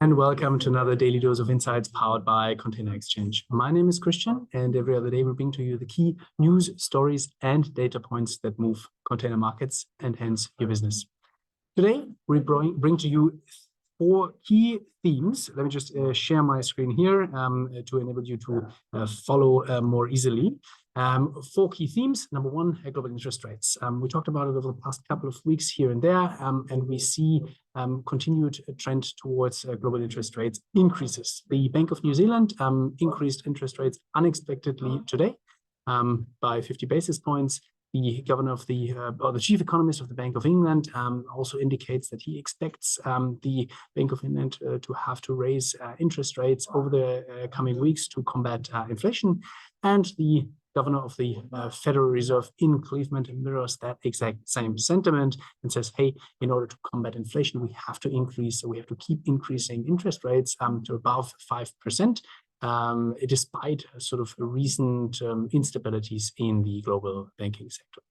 And welcome to another Daily Dose of Insights powered by Container Exchange. My name is Christian, and every other day we bring to you the key news, stories, and data points that move container markets and hence your business. Today, we bring to you 4 key themes. Let me just share my screen here to enable you to follow more easily. 4 key themes. Number 1, global interest rates. We talked about it over the past couple of weeks here and there, and we see continued trend towards global interest rates increases. The Bank of New Zealand increased interest rates unexpectedly today by 50 basis points. The governor of or the chief economist of the Bank of England also indicates that he expects the Bank of England to have to raise interest rates over the coming weeks to combat inflation. And the governor of the Federal Reserve in Cleveland mirrors that exact same sentiment and says, hey, in order to combat inflation, we have to keep increasing interest rates to above 5%. Despite sort of recent instabilities in the global banking sector.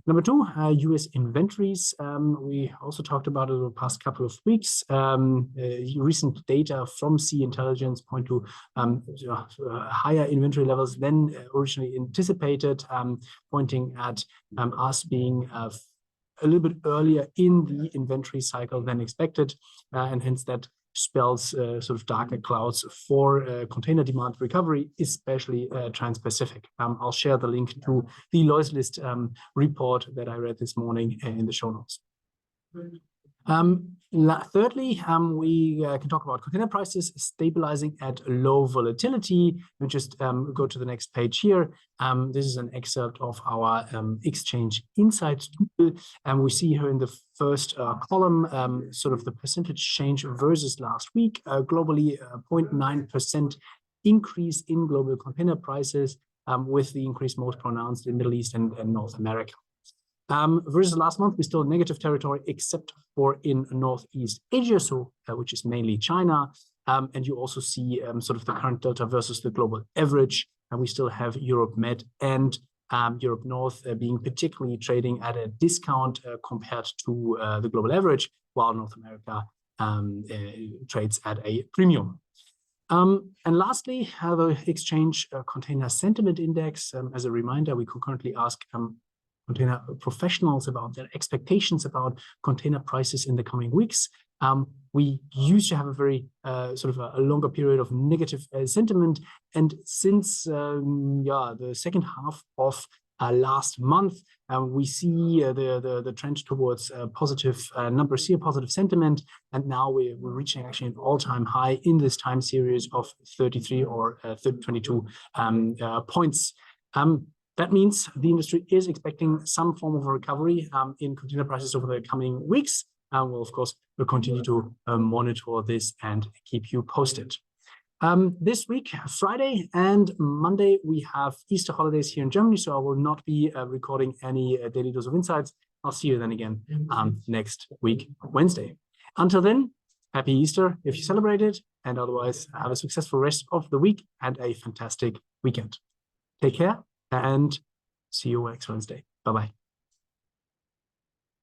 Number 2, U.S. inventories. We also talked about it over the past couple of weeks. Recent data from Sea Intelligence point to higher inventory levels than originally anticipated, pointing at us being a little bit earlier in the inventory cycle than expected, and hence that spells sort of darker clouds for container demand recovery, especially Trans-Pacific. I'll share the link to the Lloyd's List report that I read this morning in the show notes. Thirdly, we can talk about container prices stabilizing at low volatility. We just go to the next page here. This is an excerpt of our Exchange Insights tool, and we see here in the first column sort of the percentage change versus last week. Globally, 0.9% increase in global container prices, with the increase most pronounced in Middle East and North America. Versus last month, we still negative territory, except for in Northeast Asia, so which is mainly China. And you also see sort of the current delta versus the global average. And we still have Europe Med and Europe North being particularly trading at a discount compared to the global average, while North America trades at a premium. And lastly, the Exchange Container Sentiment Index. As a reminder, we concurrently ask container professionals about their expectations about container prices in the coming weeks. We used to have a very sort of a longer period of negative sentiment, and since the second half of last month, we see the trend towards positive numbers here, positive sentiment, and now we're reaching actually an all-time high in this time series of 33 or 22 points. That means the industry is expecting some form of a recovery in container prices over the coming weeks. We'll, of course, continue to monitor this and keep you posted. This week, Friday and Monday, we have Easter holidays here in Germany, so I will not be recording any Daily Dose of Insights. I'll see you then again next week, Wednesday. Until then, happy Easter if you celebrate it, and otherwise have a successful rest of the week and a fantastic weekend. Take care. And see you next Wednesday. Bye-bye.